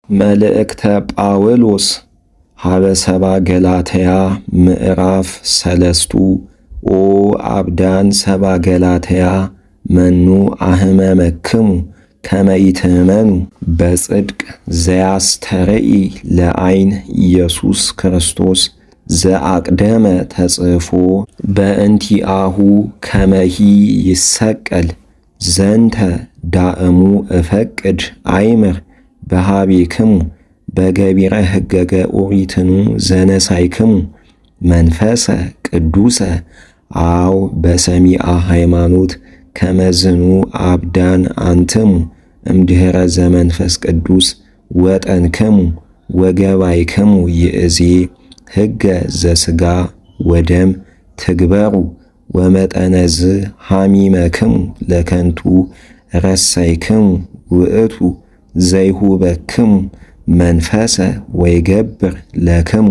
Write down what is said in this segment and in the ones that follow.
መልእክተ ጳውሎስ ሀበ ሰብአ ገላትያ ምዕራፍ 3 ኦ አብዳን ሰብአ ገላትያ መኑ አህመመክሙ ከመ ይትእመኑ በጽድቅ ዘያስተርኢ ለዓይን ኢየሱስ ክርስቶስ ዘአቅደመ ተጽፎ በእንቲአሁ ከመሂ ይሰቀል ዘንተ ዳእሙ እፈቅድ አይምር በሃቤክሙ በገቢረ ሕገገ ኦሪትኑ ዘነሳይክሙ መንፈሰ ቅዱሰ አው በሰሚአ ሃይማኖት ከመዝኑ አብዳን አንትሙ እምድኅረ ዘመንፈስ ቅዱስ ወጠንክሙ ወገባይክሙ ይእዜ ሕገ ዘሥጋ ወደም ትግበሩ ወመጠነዝ ሐሚመክሙ ለከንቱ ረሳይክሙ ውእቱ ዘይሁበክሙ መንፈሰ ወይገብር ለክሙ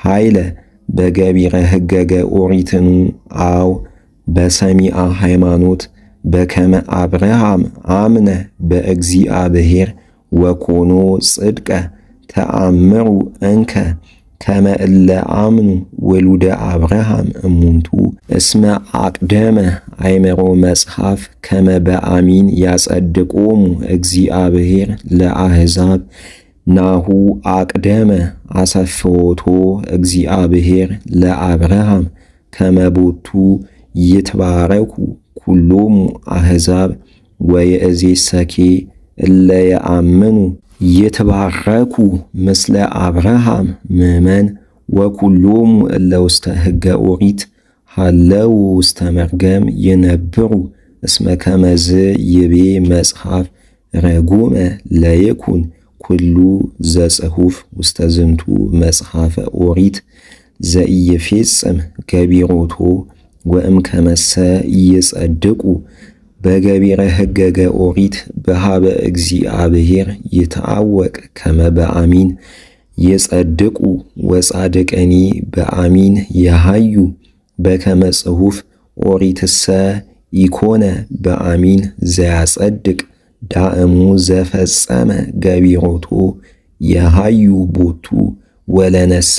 ኃይለ በገቢረ ሕገገ ኦሪትኑ አው በሰሚአ ሃይማኖት በከመ አብርሃም አምነ በእግዚአብሔር ወኮኖ ጽድቀ ተአምሩ እንከ ከመ እለ አምኑ ወሉደ አብርሃም እሙንቱ እስመ አቅደመ አይመሮ መጽሐፍ ከመ በአሚን ያጸድቆሙ እግዚአብሔር ለአሕዛብ ናሁ አቅደመ አሰፍሮቶ እግዚአብሔር ለአብርሃም ከመ ቦቱ ይትባረኩ ኩሎሙ አሕዛብ ወየእዜሰኬ እለ የአምኑ ይትባረኩ ምስለ አብርሃም ምእመን ወኩሎሙ እለ ውስተ ሕገ ኦሪት ሃለው ውስተ መርገም ይነብሩ እስመ ከመዝ ይቤ መጽሐፍ ረጉመ ለይኩን ኩሉ ዘጽሑፍ ውስተ ዝንቱ መጽሐፈ ኦሪት ዘኢይፌጽም ገቢሮቶ ወእምከመሰ ይጸድቁ በገቢረ ሕገገ ኦሪት በሃበ እግዚአብሔር ይትአወቅ ከመ በአሚን ይጸድቁ ወጻድቀኒ በአሚን የሃዩ በከመ ጽሑፍ ኦሪትሰ ኢኮነ በአሚን ዘያጸድቅ ዳእሙ ዘፈጸመ ገቢሮቶ የሃዩ ቦቱ ወለነሰ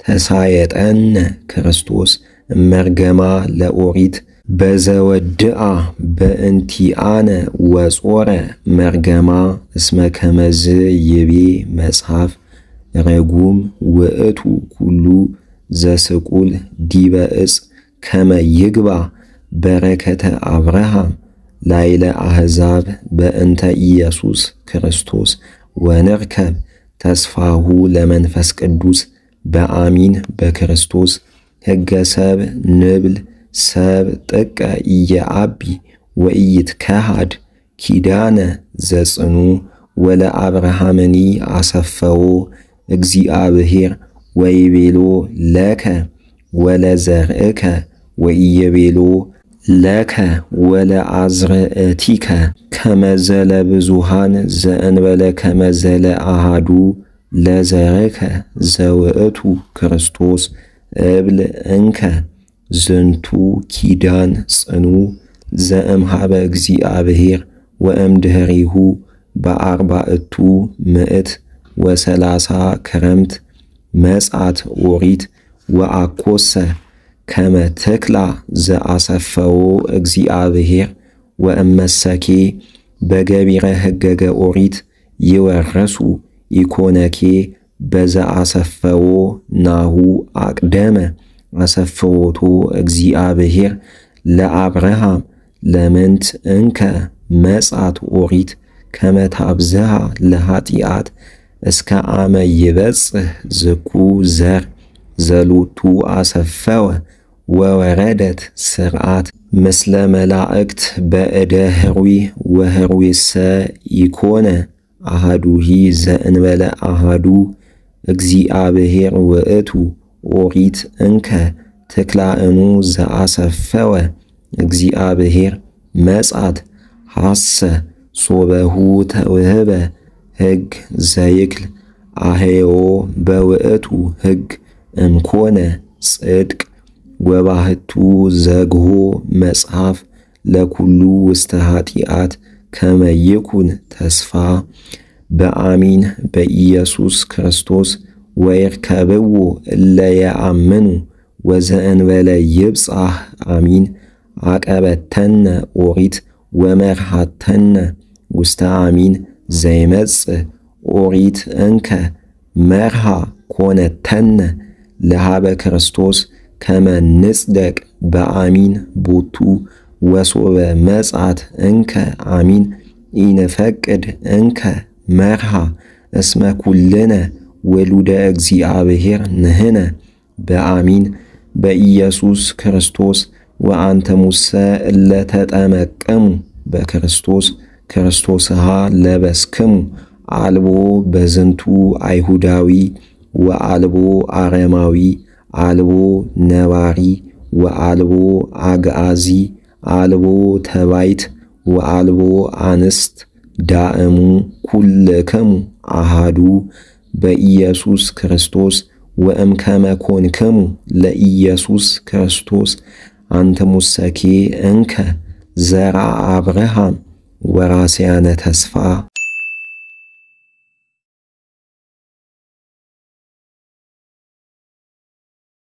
ተሳየጠነ ክርስቶስ እመርገማ ለኦሪት በዘወድአ በእንቲአነ ወጾረ መርገማ እስመ ከመዝ ይቤ መጽሐፍ ረጉም ውእቱ ኩሉ ዘስቁል ዲበ ዕፅ ከመ ይግባ በረከተ አብርሃም ላይለ አሕዛብ በእንተ ኢየሱስ ክርስቶስ ወንርከብ ተስፋሁ ለመንፈስ ቅዱስ በአሚን በክርስቶስ ሕገ ሰብ ንብል ሰብ ጥቀ ኢየአቢ ወኢይትከሃድ ኪዳነ ዘጽኑ ወለአብርሃምኒ አሰፈዎ እግዚአብሔር ወይቤሎ ለከ ወለዘርእከ ወኢይቤሎ ለከ ወለአዝርእቲከ ከመዘለ ብዙሃን ዘእንበለ ከመዘለ አሃዱ ለዘርእከ ዘውእቱ ክርስቶስ እብል እንከ ዝንቱ ኪዳን ጽኑ ዘእምሃበ እግዚአብሔር ወእምድኅሪሁ በአርባዕቱ ምዕት ወሰላሳ ክረምት መጻት ኦሪት ወአኰሰ ከመ ተክላ ዘአሰፈዎ እግዚአብሔር ወእመሰኬ በገቢረ ሕገገ ኦሪት ይወረሱ ኢኮነኬ በዘአሰፈዎ ናሁ አቅደመ አሰፍሮቶ እግዚአብሔር ለአብርሃም ለምንት እንከ መጻት ኦሪት ከመ ታብዝሃ ለኃጢአት እስከ አመ ይበጽሕ ዝኩ ዘር ዘሎቱ አሰፈወ ወወረደት ስርዓት ምስለ መላእክት በእደ ህሩይ ወህሩይሰ ኢኮነ አሃዱሂ ዘእንበለ አሃዱ እግዚአብሔር ውእቱ ኦሪት እንከ ትክላእኑ ዘአሰፈወ እግዚአብሔር መጻት ሐሰ ሶበሁ ተውህበ ሕግ ዘይክል አሄዮ በውእቱ ሕግ እምኮነ ጽድቅ ወባህቱ ዘግሆ መጽሐፍ ለኩሉ ውስተ ኃጢአት ከመ ይኩን ተስፋ በአሚን በኢየሱስ ክርስቶስ ወይርከብዎ እለ የአምኑ ወዘእንበለ ይብጻሕ አሚን አቀበተነ ኦሪት ወመርሃተነ ውስተ አሚን ዘይመጽእ ኦሪት እንከ መርሃ ኮነተነ ለሃበ ክርስቶስ ከመ ንጽደቅ በአሚን ቦቱ ወሶበ መጻት እንከ አሚን ኢንፈቅድ እንከ መርሃ እስመ ኩልነ ወሉደ እግዚአብሔር ንሕነ በአሚን በኢየሱስ ክርስቶስ ወአንተሙሰ እለ ተጠመቅሙ በክርስቶስ ክርስቶስሃ ለበስክሙ አልቦ በዝንቱ አይሁዳዊ ወአልቦ አረማዊ አልቦ ነባሪ ወአልቦ አግዓዚ አልቦ ተባይት ወአልቦ አንስት ዳእሙ ኩልክሙ አሃዱ በኢየሱስ ክርስቶስ ወእምከመ ኮንክሙ ለኢየሱስ ክርስቶስ አንትሙሰኬ እንከ ዘርአ አብርሃም ወራስያነ ተስፋ